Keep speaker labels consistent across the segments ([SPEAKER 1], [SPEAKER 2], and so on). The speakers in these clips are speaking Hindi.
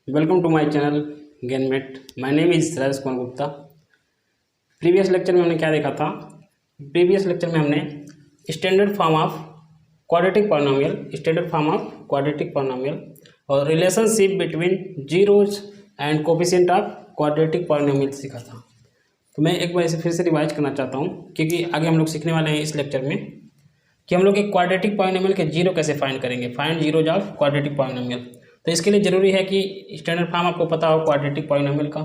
[SPEAKER 1] वेलकम टू माय चैनल गेनमेट। My name is Rajesh Kumar Gupta. Previous lecture में हमने क्या देखा था? प्रीवियस लेक्चर में हमने standard form of quadratic polynomial और relationship between zeros and coefficient of quadratic polynomial सीखा था। तो मैं एक बार इसे फिर से रिवाइज करना चाहता हूँ, क्योंकि आगे हम लोग सीखने वाले हैं इस लेक्चर में कि हम लोग एक क्वाड्रेटिक पॉलिनोमियल के जीरो कैसे फाइंड करेंगे, find zeros of quadratic polynomial. तो इसके लिए ज़रूरी है कि स्टैंडर्ड फॉर्म आपको पता हो क्वाड्रेटिक पॉलिनोमियल का,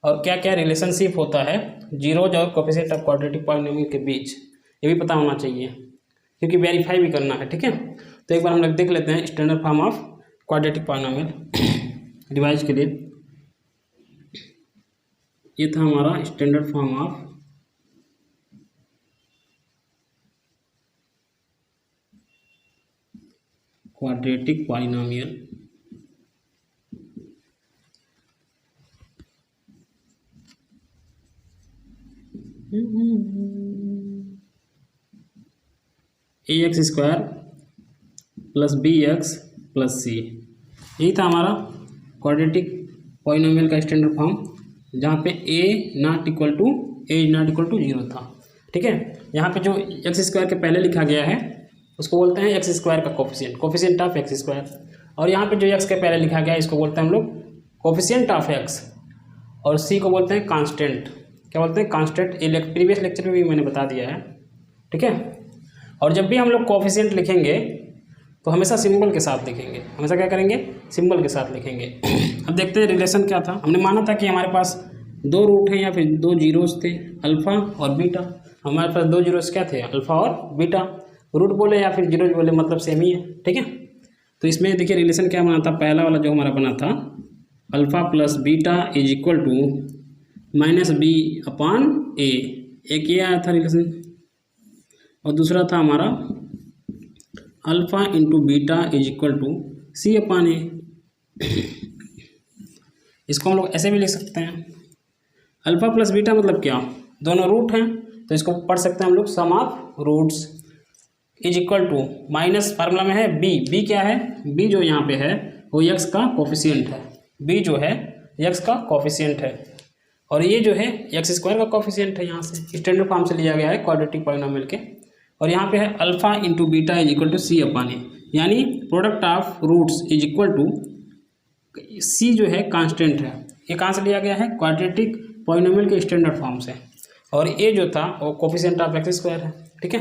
[SPEAKER 1] और क्या क्या रिलेशनशिप होता है जीरोज और कोफिशिएंट ऑफ क्वाड्रेटिक पॉलिनोमियल के बीच, ये भी पता होना चाहिए, क्योंकि वेरीफाई भी करना है। ठीक है, तो एक बार हम लोग देख लेते हैं standard form of quadratic polynomial revise के लिए। ये था हमारा standard form of quadratic polynomial. ax square plus B X plus C, यही था हमारा क्वाड्रेटिक पॉलिनोमियल का स्टैंडर्ड फॉर्म, जहाँ पे a not equal to zero था। ठीक है, यहाँ पे जो एक्स स्क्वायर के पहले लिखा गया है उसको बोलते हैं एक्स स्क्वायर का कोफिशिएंट ऑफ एक्स स्क्वायर, और यहाँ पे जो एक्स के पहले लिखा गया है इसको बोलते हैं हम लोग कोफिशिएंट ऑफ एक्स, और सी को बोलते हैं कांस्टेंट। क्या बोलते हैं? कांस्टेंट। ये प्रीवियस लेक्चर में भी मैंने बता दिया है। ठीक है, और जब भी हम लोग कोफिशिएंट लिखेंगे तो हमेशा सिंबल के साथ लिखेंगे, हमेशा क्या करेंगे? सिंबल के साथ लिखेंगे। अब देखते हैं रिलेशन क्या था। हमने माना था कि हमारे पास दो रूट हैं या फिर दो जीरोस थे, अल्फ़ा और बीटा। हमारे पास दो जीरोस क्या थे? अल्फ़ा और बीटा। रूट बोले या फिर जीरोज बोले, मतलब सेम ही है। ठीक है, तो इसमें देखिए रिलेशन क्या बना था। पहला वाला जो हमारा बना था, alpha plus beta is equal to minus B upon A, एक ये आया था रिलेशन, और दूसरा था हमारा alpha into beta is equal to C upon A. इसको हम लोग ऐसे भी लिख सकते हैं, अल्फ़ा प्लस बीटा मतलब क्या? दोनों रूट हैं, तो इसको पढ़ सकते हैं हम लोग sum of roots is equal to minus, formula में है बी क्या है? बी जो यहाँ पे है वो एक्स का कोफिशिएंट है। बी जो है एक्स का कोफिशिएंट है, और ये जो है एक्स स्क्वायर का कोफिशिएंट है। यहाँ से स्टैंडर्ड फॉर्म से लिया गया है क्वाड्रेटिक पॉलिनोमियल के। और यहाँ पे है alpha into beta is equal to C upon A, यानी product of roots is equal to C जो है कांस्टेंट है। ये कहाँ से लिया गया है? क्वाड्रेटिक पॉलिनोमियल के स्टैंडर्ड फॉर्म से, और ए जो था वो कोफिशिएंट ऑफ एक्स स्क्वायर है। ठीक है,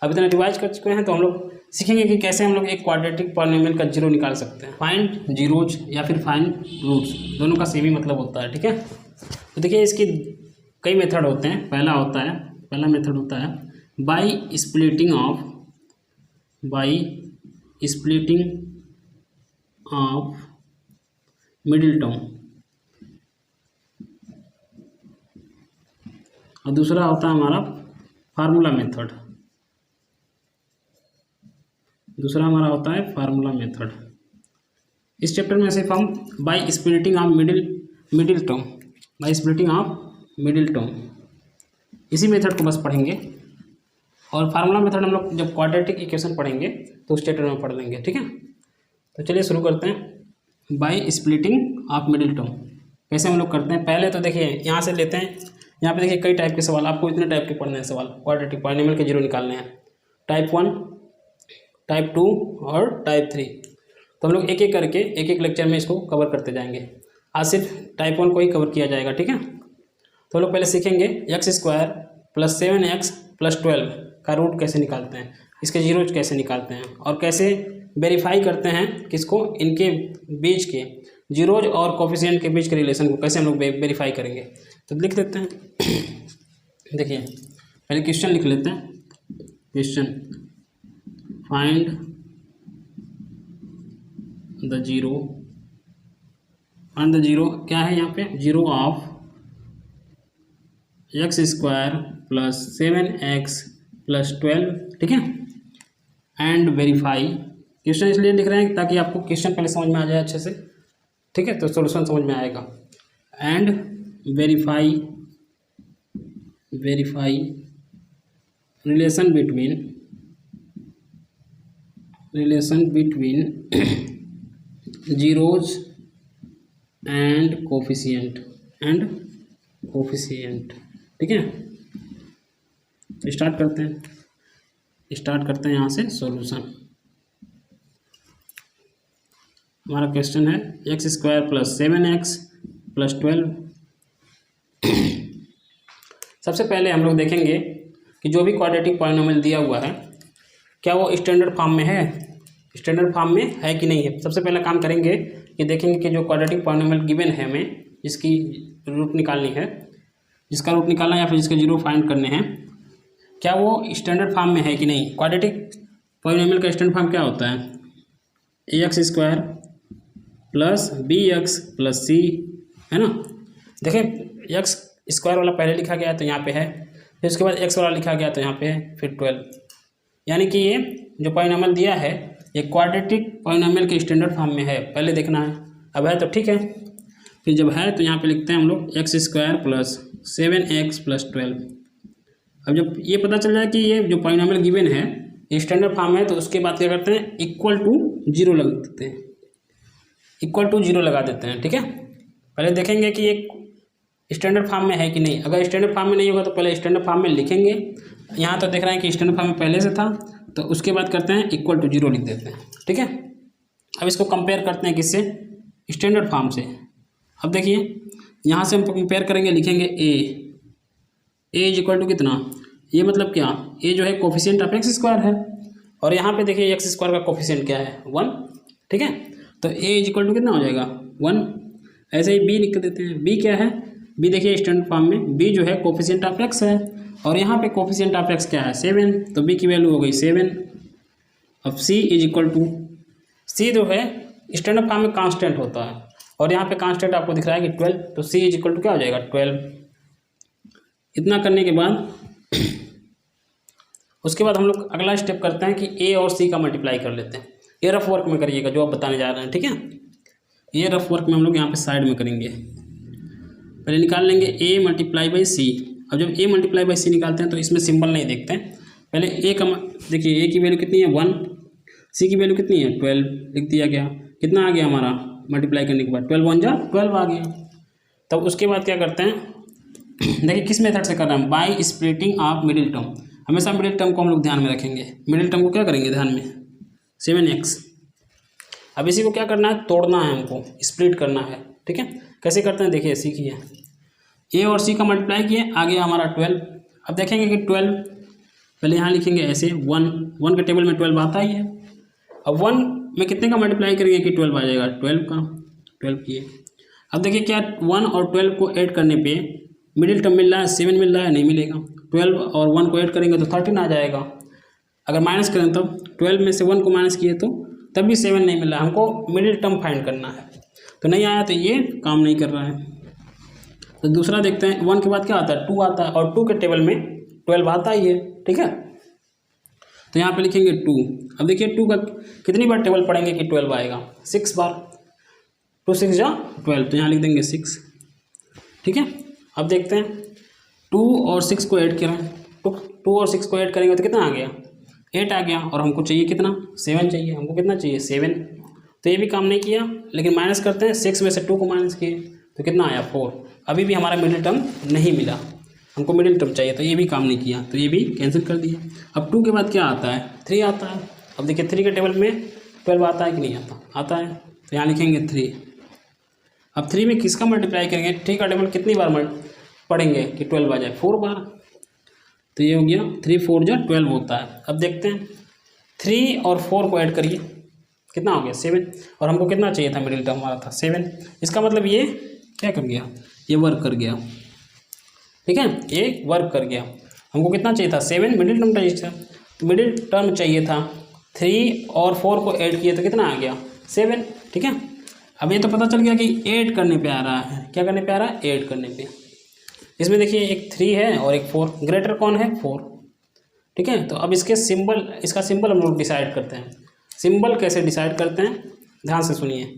[SPEAKER 1] अभी तक रिवाइज कर चुके हैं, तो हम लोग सीखेंगे कि कैसे हम लोग एक क्वाड्रेटिक पॉलिनोमियल का जीरो निकाल सकते हैं। फाइंड जीरोज या फिर फाइंड रूट्स, दोनों का सेम ही मतलब होता है। ठीक है, तो देखिए इसकी कई मेथड होते हैं। पहला मेथड होता है by splitting of middle term, और दूसरा होता है हमारा फार्मूला मेथड। इस चैप्टर में सिर्फ हम by splitting of middle term इसी मेथड को बस पढ़ेंगे, और फार्मूला मेथड हम लोग जब क्वाड्रेटिक इक्वेशन पढ़ेंगे तो उस चैप्टर में पढ़ लेंगे। ठीक है, तो चलिए शुरू करते हैं। By splitting of middle term कैसे हम लोग करते हैं? पहले तो देखिए यहाँ से लेते हैं। यहाँ पे देखिए कई टाइप के सवाल, आपको इतने टाइप के पढ़ने हैं सवाल क्वाड्रेटिक पॉलिनोमियल के जीरो निकालने हैं। टाइप 1, टाइप 2 और टाइप 3। तो हम लोग एक एक करके एक एक लेक्चर में इसको कवर करते जाएंगे। आज सिर्फ टाइप 1 को ही कवर किया जाएगा। ठीक है, तो हम लोग पहले सीखेंगे x square plus 7x plus 12 का रूट कैसे निकालते हैं, इसके जीरोज कैसे निकालते हैं, और कैसे वेरीफाई करते हैं किसको, इनके बीच के जीरोज और कोफिशिएंट के बीच के रिलेशन को कैसे हम लोग वेरीफाई करेंगे। तो लिख लेते हैं। देखिए पहले क्वेश्चन लिख लेते हैं। क्वेश्चन फाइंड द जीरो क्या है यहाँ पे? Zero of x square plus 7x plus 12। ठीक है, एंड वेरीफाई। क्वेश्चन इसलिए लिख रहे हैं ताकि आपको क्वेश्चन पहले समझ में आ जाए अच्छे से। ठीक है, तो सॉल्यूशन समझ में आएगा। And verify relation between zeros and coefficient. ठीक है, तो स्टार्ट करते हैं यहाँ से सॉल्यूशन। हमारा क्वेश्चन है x² + 7x + 12। सबसे पहले हम लोग देखेंगे कि जो भी क्वाड्रेटिक पॉलिनोमियल दिया हुआ है क्या वो स्टैंडर्ड फॉर्म में है, कि नहीं है। सबसे पहला काम करेंगे कि देखेंगे कि जो क्वाड्रेटिक पॉलिनोमियल गिवन है हमें, जिसकी रूट निकालनी है, जिसका रूट निकालना है या फिर जिसके जीरो फाइंड करने हैं, क्या वो स्टैंडर्ड फॉर्म में है कि नहीं। क्वाड्रेटिक पॉलिनोमियल का स्टैंडर्ड फॉर्म क्या होता है, ax² + bx + c, है ना। देखें x² वाला पहले लिखा गया तो यहाँ पे है, फिर उसके बाद x वाला लिखा गया तो यहाँ पे है, फिर 12। यानी कि ये जो पॉलिनोमियल दिया है ये क्वाड्रेटिक पॉलिनोमियल के स्टैंडर्ड फॉर्म में है, पहले देखना है। अब है तो ठीक है, फिर जब है तो यहाँ पे लिखते हैं हम लोग x² + 7x + 12। अब जब ये पता चल जाए कि ये जो पॉलिनोमियल गिवन है ये स्टैंडर्ड फॉर्म है, तो उसके बाद क्या करते हैं, =0 लगा देते हैं, =0 लगा देते हैं। ठीक है, पहले देखेंगे कि ये स्टैंडर्ड फॉर्म में है कि नहीं। अगर स्टैंडर्ड फॉर्म में नहीं होगा तो पहले स्टैंडर्ड फॉर्म में लिखेंगे। यहाँ तो देख रहे हैं कि स्टैंडर्ड फॉर्म में पहले से था, तो उसके बाद करते हैं =0 लिख देते हैं। ठीक है, अब इसको कंपेयर करते हैं किससे, स्टैंडर्ड फॉर्म से। अब देखिए यहाँ से हम कंपेयर करेंगे, लिखेंगे a = कितना, ये मतलब क्या, a जो है कोफिशिएंट ऑफ x² है, और यहाँ पे देखिए x² का कोफिशिएंट क्या है, 1। ठीक है, तो a = कितना हो जाएगा, 1। ऐसे ही b लिख देते हैं, b क्या है, b देखिए स्टैंडर्ड फॉर्म में b जो है कोफिशिएंट ऑफ x है, और यहाँ पे कोफिशिएंट ऑफ x क्या है, 7, तो b की वैल्यू हो गई 7। अब c जो है स्टैंडर्ड फॉर्म में कांस्टेंट होता है, और यहाँ पे कांस्टेंट आपको दिख रहा है कि 12, तो c = क्या हो जाएगा, 12। इतना करने के बाद उसके बाद हम लोग अगला स्टेप करते हैं कि a और c का मल्टीप्लाई कर लेते हैं। ये रफ वर्क में करिएगा जो आप बताने जा रहे हैं। ठीक है, ये रफ वर्क में हम लोग यहाँ पे साइड में करेंगे। पहले निकाल लेंगे a × c। अब जब a × c निकालते हैं तो इसमें सिंबल नहीं देखते हैं, पहले a का देखिए, a की वैल्यू कितनी है, 1, c की वैल्यू कितनी है, 12 लिख दिया गया। कितना आ गया हमारा मल्टीप्लाई करने के बाद, 12 × 1 = 12 आ गया। तब उसके बाद क्या करते हैं, देखिए किस मेथड से कर रहे हैं, by splitting of middle term. हमेशा मिडिल टर्म को हम लोग ध्यान में रखेंगे, मिडिल टर्म को क्या करेंगे ध्यान में, 7x। अब इसी को क्या करना है, तोड़ना है, हमको स्प्लिट करना है। ठीक है, कैसे करते हैं देखिए, सीखिए। a और c का मल्टीप्लाई किए, आ गया हमारा 12। अब देखेंगे कि 12 पहले यहाँ लिखेंगे ऐसे, 1 के टेबल में 12 आता ही है। अब 1 में कितने का मल्टीप्लाई करेंगे कि 12 आ जाएगा, 12 का, 12 किए। अब देखिए क्या 1 और 12 को ऐड करने पे मिडिल टर्म मिल रहा है, 7 मिल रहा है, नहीं मिलेगा। 12 और 1 को ऐड करेंगे तो 13 आ जाएगा। अगर माइनस करें तब 12 में से 1 को माइनस किए तो तब भी 7 नहीं मिल रहा है, हमको मिडिल टर्म फाइंड करना है, तो नहीं आया तो ये काम नहीं कर रहा है। तो दूसरा देखते हैं, 1 के बाद क्या आता है, 2 आता है, और 2 के टेबल में 12 आता ही है। ठीक है, तो यहाँ पे लिखेंगे 2। अब देखिए 2 का कितनी बार टेबल पढ़ेंगे कि 12 आएगा, 6 बार, 2 6 = 12, तो यहाँ लिख देंगे 6। ठीक है, अब देखते हैं 2 और 6 को ऐड करें, तो 2 और 6 को ऐड करेंगे तो कितना आ गया, 8 आ गया, और हमको चाहिए कितना, 7 चाहिए। हमको कितना चाहिए, 7। तो ये भी काम नहीं किया, लेकिन माइनस करते हैं, 6 में से 2 को माइनस किए तो कितना आया, 4। अभी भी हमारा मिडिल टर्म नहीं मिला, हमको मिडिल टर्म चाहिए, तो ये भी काम नहीं किया, तो ये भी कैंसिल कर दिया। अब 2 के बाद क्या आता है, 3 आता है। अब देखिए 3 के टेबल में 12 आता है कि नहीं आता, आता है, तो यहाँ लिखेंगे 3। अब 3 में किसका मल्टीप्लाई करेंगे, 3 का टेबल कितनी बार पढ़ेंगे कि 12 आ जाए, 4 बार, तो ये हो गया 3 4 = 12 होता है। अब देखते हैं 3 और 4 को ऐड करिए, कितना हो गया, 7, और हमको कितना चाहिए था, मिडिल टर्म हमारा था 7। इसका मतलब ये क्या कर गया, ये वर्क कर गया। ठीक है, ये वर्क कर गया। हमको कितना चाहिए था, 7 मिडिल टर्म चाहिए था, तो मिडिल टर्म चाहिए था, 3 और 4 को ऐड किए तो कितना आ गया, 7। ठीक है, अब ये तो पता चल गया कि ऐड करने पे आ रहा है, क्या करने पे आ रहा है, ऐड करने पे। इसमें देखिए एक 3 है और एक 4, ग्रेटर कौन है, 4। ठीक है, तो अब इसके सिंबल, इसका सिंबल हम लोग डिसाइड करते हैं। सिंबल कैसे डिसाइड करते हैं, ध्यान से सुनिए।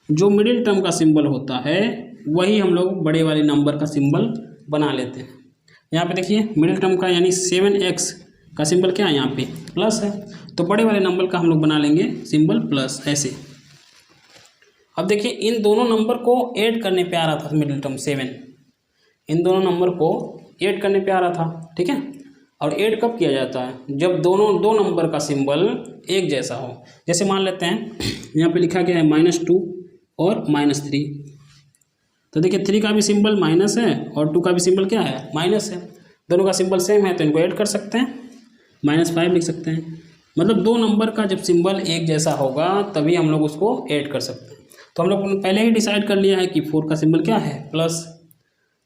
[SPEAKER 1] जो मिडिल टर्म का सिंबल होता है वही हम लोग बड़े वाले नंबर का सिंबल बना लेते हैं। यहाँ पे देखिए मिडिल टर्म का यानी 7x का सिंबल क्या है, यहाँ पे प्लस है, तो बड़े वाले नंबर का हम लोग बना लेंगे सिंबल प्लस, ऐसे। अब देखिए इन दोनों नंबर को ऐड करने पे आ रहा था मिडिल टर्म 7, इन दोनों नंबर को ऐड करने पे आ रहा था, ठीक है। और ऐड कब किया जाता है, जब दो नंबर का सिंबल एक जैसा हो। जैसे मान लेते हैं यहाँ पे लिखा गया है -2 और -3, तो देखिए 3 का भी सिंबल माइनस है और 2 का भी सिंबल क्या है, माइनस है। दोनों का सिंबल सेम है तो इनको ऐड कर सकते हैं, -5 लिख सकते हैं। मतलब दो नंबर का जब सिंबल एक जैसा होगा तभी हम लोग उसको ऐड कर सकते हैं। तो हम लोग पहले ही डिसाइड कर लिया है कि 4 का सिंबल क्या है, प्लस।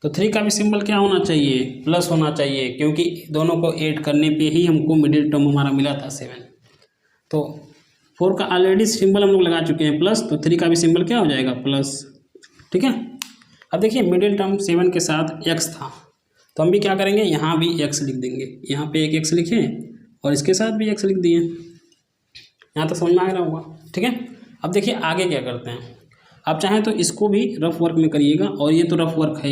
[SPEAKER 1] तो 3 का भी सिंबल क्या होना चाहिए, प्लस होना चाहिए, क्योंकि दोनों को ऐड करने पे ही हमको मिडिल टर्म हमारा मिला था 7। तो 4 का ऑलरेडी सिंबल हम लोग लगा चुके हैं प्लस, तो 3 का भी सिंबल क्या हो जाएगा, प्लस, ठीक है। अब देखिए मिडिल टर्म 7 के साथ x था, तो हम भी क्या करेंगे, यहाँ भी x लिख देंगे। यहाँ पे एक x लिखे और इसके साथ भी x लिख दिए। यहाँ तक समझ में आ रहा होगा, ठीक है। अब देखिए आगे क्या करते हैं, आप चाहें तो इसको भी रफ वर्क में करिएगा, और ये तो रफ वर्क है,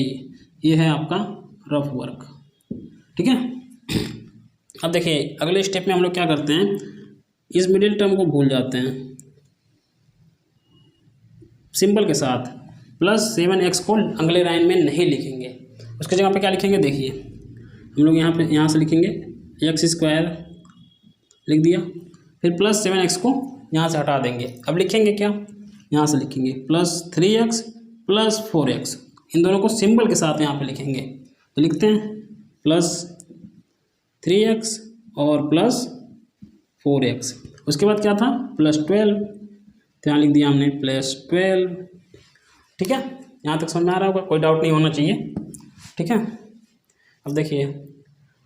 [SPEAKER 1] ये है आपका रफ वर्क, ठीक है। अब देखिए अगले स्टेप में हम लोग क्या करते हैं, इस मिडिल टर्म को भूल जाते हैं, सिंबल के साथ +7x को अगले लाइन में नहीं लिखेंगे, उसके जगह पे क्या लिखेंगे, देखिए हम लोग यहाँ से लिखेंगे x² लिख दिया, फिर +7x को यहाँ से हटा देंगे। अब लिखेंगे क्या, यहाँ से लिखेंगे +3x + 4x, इन दोनों को सिंबल के साथ यहाँ पे लिखेंगे। तो लिखते हैं +3x और +4x, उसके बाद क्या था, +12, तो यहाँ लिख दिया हमने +12, ठीक है। यहाँ तक समझ में आ रहा होगा, कोई डाउट नहीं होना चाहिए, ठीक है। अब देखिए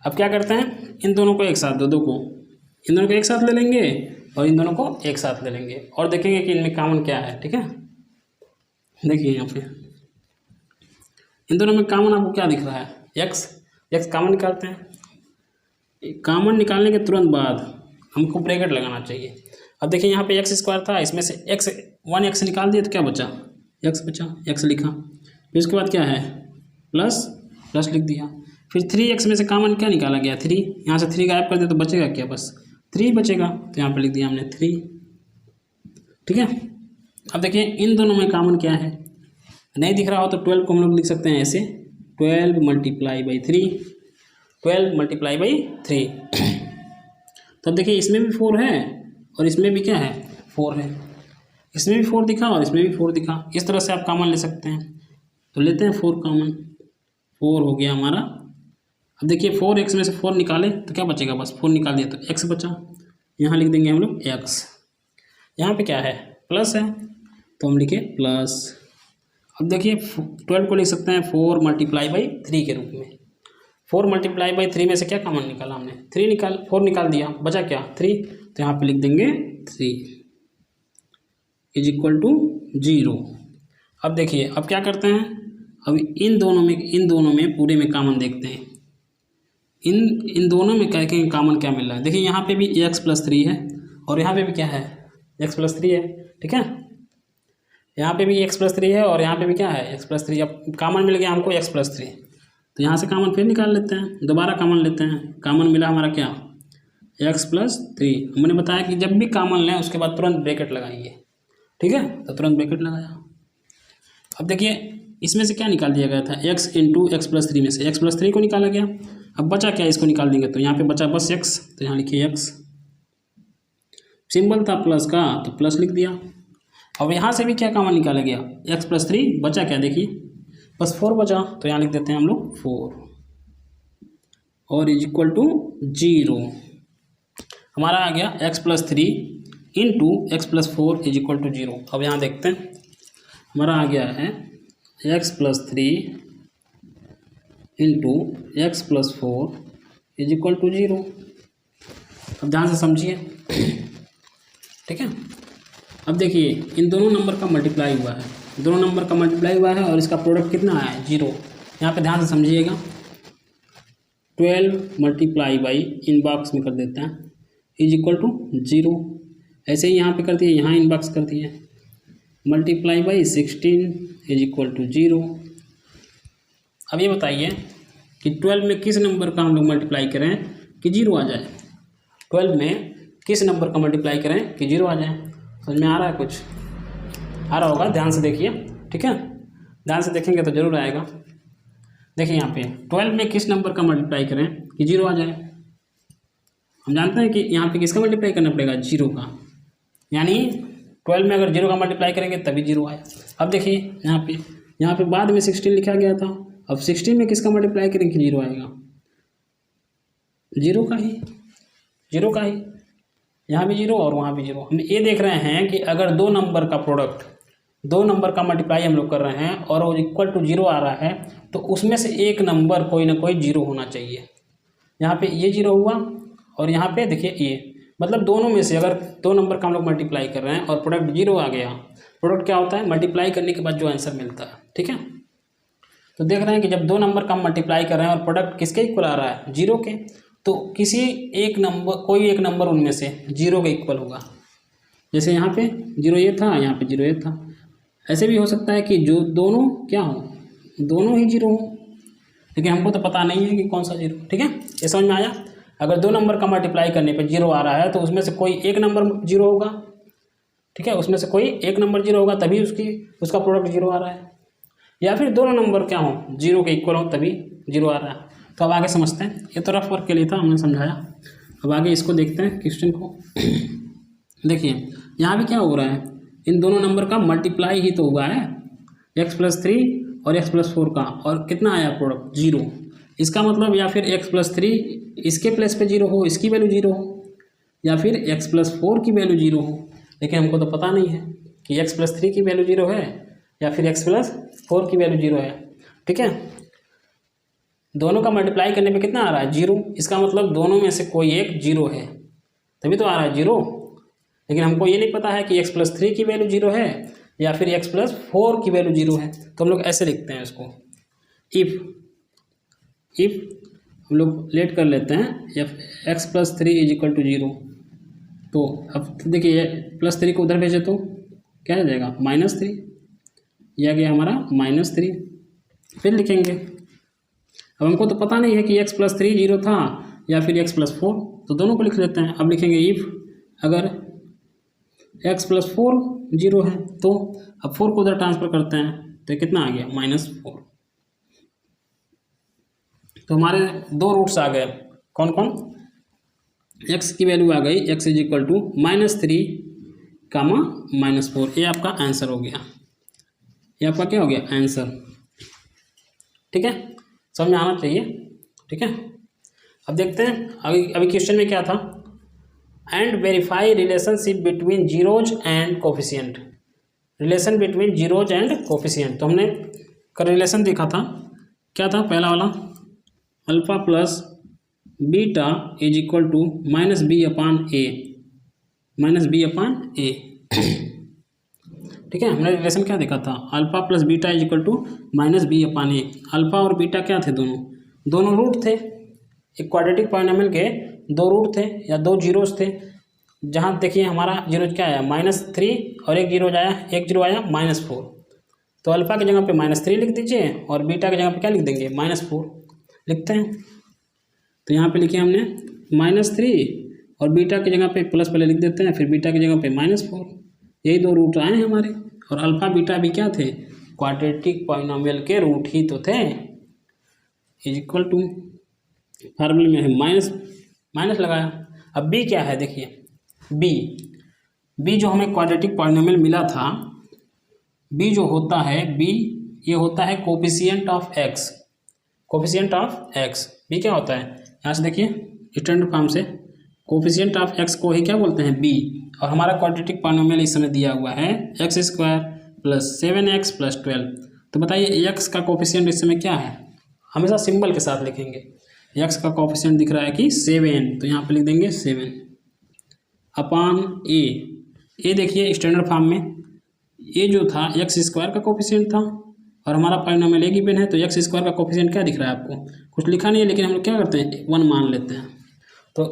[SPEAKER 1] अब क्या करते हैं, इन दोनों को एक साथ, इन दोनों को एक साथ ले लेंगे और इन दोनों को एक साथ ले लेंगे और देखेंगे कि इनमें कॉमन क्या है, ठीक है। देखिए यहाँ पे इन दोनों में कॉमन आपको क्या दिख रहा है, x कॉमन निकालते हैं। कॉमन निकालने के तुरंत बाद हमको ब्रैकेट लगाना चाहिए। अब देखिए यहाँ पे x² था, इसमें से 1x निकाल दिए तो क्या बचा, x बचा, x लिखा, फिर उसके बाद क्या है, प्लस लिख दिया। फिर 3x में से कॉमन क्या निकाला गया, 3, यहाँ से 3 गायब कर दे तो बचेगा क्या, बस 3 बचेगा, तो यहाँ पे लिख दिया हमने 3, ठीक है। अब देखिए इन दोनों में कॉमन क्या है, नहीं दिख रहा हो तो 12 को हम लोग लिख सकते हैं ऐसे, 12 × 3, 12 × 3। तो अब देखिए इसमें भी 4 है और इसमें भी क्या है, 4 है, इसमें भी 4 दिखा और इसमें भी 4 दिखा, इस तरह से आप कॉमन ले सकते हैं। तो लेते हैं 4 कॉमन, 4 हो गया हमारा। अब देखिए 4x में से 4 निकाले तो क्या बचेगा, बस 4 निकाल दिया तो x बचा, यहाँ लिख देंगे हम लोग x। यहाँ पे क्या है, प्लस है, तो हम लिखे प्लस। अब देखिए 12 को लिख सकते हैं 4 × 3 के रूप में। 4 × 3 में से क्या कॉमन निकाला हमने, 4 निकाल दिया, बचा क्या, 3, तो यहाँ पे लिख देंगे 3 = 0। अब देखिए अब क्या करते हैं, अब इन दोनों में पूरे में कॉमन देखते हैं, इन दोनों में क्या कहेंगे कॉमन क्या मिल रहा है। देखिए यहाँ पे भी x + 3 है और यहाँ पे भी क्या है, x + 3 है, ठीक है। यहाँ पे भी x + 3 है और यहाँ पे भी क्या है, x + 3। अब कॉमन मिल गया हमको x + 3, तो यहाँ से कॉमन फिर निकाल लेते हैं, दोबारा कॉमन लेते हैं। कॉमन मिला हमारा क्या, x + 3। हमने बताया कि जब भी कॉमन लें उसके बाद तुरंत ब्रैकेट लगाइए, ठीक है, तो तुरंत ब्रैकेट लगाया। अब देखिए इसमें से क्या निकाल दिया गया था, x × x + 3 में से x + 3 को निकाला गया। अब बचा क्या, इसको निकाल देंगे, तो यहाँ पे बचा बस x, तो यहाँ लिखिए x, सिंबल था प्लस का तो प्लस लिख दिया। अब यहाँ से भी क्या कॉमन निकाला गया, x + 3, बचा क्या, देखिए बस 4 बचा, तो यहाँ लिख देते हैं हम लोग 4 और = 0। हमारा आ गया x + 3 × x + 4 = 0। अब यहाँ देखते हैं हमारा आ गया है x + 3 × x + 4 = 0। अब ध्यान से समझिए, ठीक है। अब देखिए इन दोनों नंबर का मल्टीप्लाई हुआ है, और इसका प्रोडक्ट कितना है, 0। यहाँ पे ध्यान से समझिएगा, 12 × इनबॉक्स में कर देते हैं = 0। ऐसे ही यहाँ पे कर दिए, यहाँ इनबॉक्स कर दिए, × 16 = 0। अब ये बताइए कि 12 में किस नंबर का हम लोग मल्टीप्लाई करें कि 0 आ जाए, 12 में किस नंबर का मल्टीप्लाई करें कि 0 आ जाए, समझ में आ रहा है कुछ। आ रहा होगा, ध्यान से देखिए, ठीक है, ध्यान से देखेंगे तो जरूर आएगा। देखिए यहाँ पे 12 में किस नंबर का मल्टीप्लाई करें कि 0 आ जाए। हम जानते हैं कि यहाँ पे किसका मल्टीप्लाई करना पड़ेगा, 0 का, यानी 12 में अगर 0 का मल्टीप्लाई करेंगे तभी 0 आया। अब देखिए यहाँ पे बाद में 16 लिखा गया था, अब 16 में किसका मल्टीप्लाई करेंगे कि 0 आएगा, 0 का ही, यहाँ भी 0 और वहाँ भी 0। हम ये देख रहे हैं कि अगर दो नंबर का प्रोडक्ट, दो नंबर का मल्टीप्लाई हम लोग कर रहे हैं और वो इक्वल टू 0 आ रहा है, तो उसमें से एक नंबर कोई ना कोई 0 होना चाहिए। यहाँ पे ये 0 हुआ और यहाँ पे देखिए ये, मतलब दोनों में से अगर दो नंबर का हम लोग मल्टीप्लाई कर रहे हैं और प्रोडक्ट 0 आ गया, प्रोडक्ट क्या होता है, मल्टीप्लाई करने के बाद जो आंसर मिलता है, ठीक है। तो देख रहे हैं कि जब दो नंबर का हम मल्टीप्लाई कर रहे हैं और प्रोडक्ट किसके इक्वल आ रहा है, 0 के, तो किसी एक नंबर, कोई एक नंबर उनमें से 0 के इक्वल होगा। जैसे यहाँ पे 0 ये था, यहाँ पे 0 ये था। ऐसे भी हो सकता है कि जो दोनों क्या हो, दोनों ही 0 हो, लेकिन हमको तो पता नहीं है कि कौन सा 0, ठीक है। ये समझ में आया। अगर दो नंबर का मल्टीप्लाई करने पे 0 आ रहा है तो उसमें से कोई एक नंबर 0 होगा, ठीक है, उसमें से कोई एक नंबर 0 होगा तभी उसका प्रोडक्ट 0 आ रहा है, या फिर दोनों नंबर क्या हो, 0 के इक्वल हो तभी 0 आ रहा है। तो अब आगे समझते हैं, ये तो रफ वर्क के लिए था, हमने समझाया। अब आगे इसको देखते हैं क्वेश्चन को। देखिए यहाँ भी क्या हो रहा है, इन दोनों नंबर का मल्टीप्लाई ही तो हुआ है, x+3 और x+4 का, और कितना आया प्रोडक्ट, 0। इसका मतलब या फिर x+3 इसके प्लेस पे 0 हो, इसकी वैल्यू 0 हो, या फिर x+4 की वैल्यू 0 हो, लेकिन हमको तो पता नहीं है कि x+3 की वैल्यू 0 है या फिर x+4 की वैल्यू 0 है, ठीक है। दोनों का मल्टीप्लाई करने पे कितना आ रहा है, 0। इसका मतलब दोनों में से कोई एक 0 है, तभी तो आ रहा है 0। लेकिन हमको ये नहीं पता है कि x+3 की वैल्यू 0 है या फिर x+4 की वैल्यू 0 है। तो हम लोग ऐसे लिखते हैं इसको, इफ़ हम लोग लेट कर लेते हैं x+3 = 0। तो अब देखिए +3 को उधर भेजे तो क्या आ जाएगा, -3, यह गया हमारा -3। फिर लिखेंगे, अब हमको तो पता नहीं है कि x+3 0 था या फिर x+4, तो दोनों को लिख लेते हैं। अब लिखेंगे इफ़ अगर x+4 0 है, तो अब 4 को उधर ट्रांसफ़र करते हैं तो कितना आ गया, -4। तो हमारे दो रूट्स आ गए, कौन कौन, x की वैल्यू आ गई, x = -3, -4। ये आपका आंसर हो गया, ये आपका क्या हो गया, आंसर, ठीक है। समझ में आना चाहिए, ठीक है। अब देखते हैं अभी क्वेश्चन में क्या था, and verify relationship between zeros and coefficient, relation between zeros and coefficient. तो हमने का रिलेशन देखा था, क्या था पहला वाला, अल्फा प्लस बीटा = -b/a, ठीक है। हमने रिलेशन क्या देखा था, alpha plus beta = -b/a। Alpha और बीटा क्या थे, दोनों रूट थे, एक क्वाड्रेटिक पॉलिनोमियल के दो रूट थे या दो जीरोस थे। जहाँ देखिए हमारा जीरो क्या आया, -3 और एक जीरो आया, -4। तो अल्फा की जगह पे -3 लिख दीजिए और बीटा की जगह पे क्या लिख देंगे, -4 लिखते हैं। तो यहाँ पे लिखिए हमने -3 और बीटा की जगह पे प्लस पहले लिख देते हैं, फिर बीटा की जगह पे -4। यही दो रूट आए हैं हमारे, और अल्फा बीटा भी क्या थे, क्वाड्रेटिक पॉलिनोमियल के रूट ही तो थे। = फार्मूले में है माइनस लगाया। अब बी क्या है, देखिए बी जो हमें क्वाड्रेटिक पॉलिनोमियल मिला था, बी जो होता है, बी ये होता है कोफिशिएंट ऑफ एक्स, बी क्या होता है, यहाँ से देखिए स्टैंडर्ड फॉर्म से कोफिशिएंट ऑफ एक्स को ही क्या बोलते हैं, बी। और हमारा क्वाड्रेटिक पॉलिनोमियल इस समय दिया हुआ है x² + 7x + 12। तो बताइए x का कोफिशिएंट इस समय क्या है, हमेशा सिंबल के साथ लिखेंगे। x का कोफिशिएंट दिख रहा है कि 7, तो यहाँ पे लिख देंगे 7/a। ये देखिए स्टैंडर्ड फॉर्म में ये जो था x² का कोफिशिएंट था, और हमारा पॉलिनोमियल a गिवन है, तो x² का कोफिशिएंट क्या दिख रहा है आपको, कुछ लिखा नहीं है, लेकिन हम लोग क्या करते हैं 1 मान लेते हैं। तो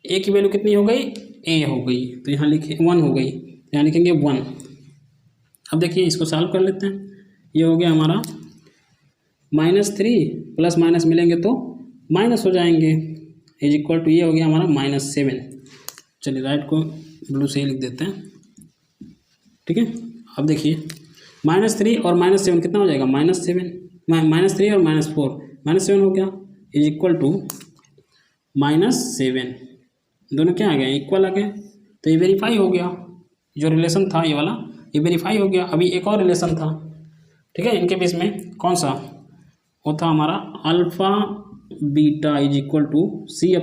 [SPEAKER 1] a की वैल्यू कितनी हो गई, a हो गई, तो यहाँ लिखिए 1 हो गई, यहाँ लिखेंगे 1। अब देखिए इसको सॉल्व कर लेते हैं, ये हो गया हमारा -3 प्लस माइनस मिलेंगे तो माइनस हो जाएंगे, = ये हो गया हमारा -7। चलिए राइट को ब्लू से ही लिख देते हैं, ठीक है। अब देखिए -3 और -7 कितना हो जाएगा, -7, -3 और -4, -7 हो गया इज इक्वल टू -7, दोनों क्या आ गए, इक्वल आ गए। तो ये वेरीफाई हो गया, जो रिलेशन था ये वाला ये वेरीफाई हो गया। अभी एक और रिलेशन था, ठीक है, इनके बीच में कौन सा, वो था हमारा alpha beta is equal to C/A,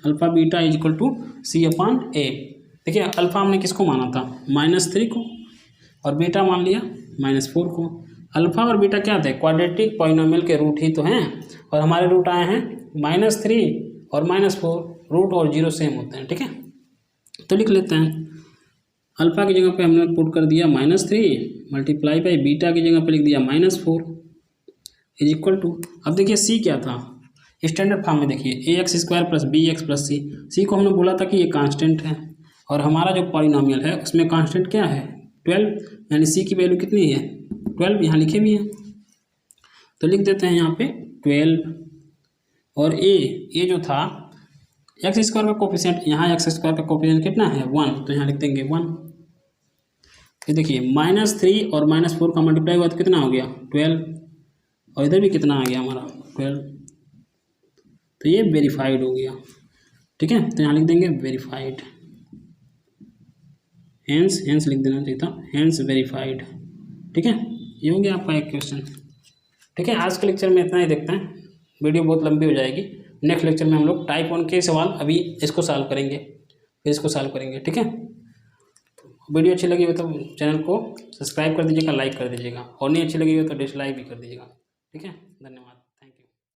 [SPEAKER 1] alpha beta is equal to C/A। देखिए अल्फ़ा हमने किसको माना था, -3 को, और बीटा मान लिया -4 को। अल्फ़ा और बीटा क्या थे, क्वाड्रेटिक पॉलिनोमियल के रूट ही तो हैं, और हमारे रूट आए हैं -3 और -4, रूट और 0 सेम होते हैं, ठीक है। तो लिख लेते हैं, अल्फ़ा की जगह पे हमने पुट कर दिया -3 मल्टीप्लाई बाई बीटा की जगह पे लिख दिया -4 इज इक्वल टू, अब देखिए सी क्या था, स्टैंडर्ड फॉर्म में देखिए ax² + bx + c। सी को हमने बोला था कि ये कांस्टेंट है, और हमारा जो पॉलिनोमियल है उसमें कांस्टेंट क्या है, 12, यानी सी की वैल्यू कितनी है, 12, यहाँ लिखे भी हैं, तो लिख देते हैं यहाँ पे 12। और ए जो था x² का कोफिशिएंट, यहाँ x² का कोफिशिएंट कितना है, 1, तो यहाँ लिख देंगे 1। फिर देखिए -3 और -4 का मल्टीप्लाई हुआ तो कितना हो गया, 12, और इधर भी कितना आ गया हमारा 12, तो ये वेरीफाइड हो गया, ठीक है। तो यहाँ लिख देंगे वेरीफाइड, हेंस लिख देना चाहिए था, हेंस वेरीफाइड, ठीक है। ये हो गया आपका एक क्वेश्चन, ठीक है। आज के लेक्चर में इतना ही देखते हैं, वीडियो बहुत लंबी हो जाएगी। नेक्स्ट लेक्चर में हम लोग टाइप 1 के सवाल अभी इसको सॉल्व करेंगे, फिर इसको सॉल्व करेंगे, ठीक है। वीडियो अच्छी लगी हो तो चैनल को सब्सक्राइब कर दीजिएगा, लाइक कर दीजिएगा, और नहीं अच्छी लगी हो तो डिसलाइक भी कर दीजिएगा, ठीक है। धन्यवाद।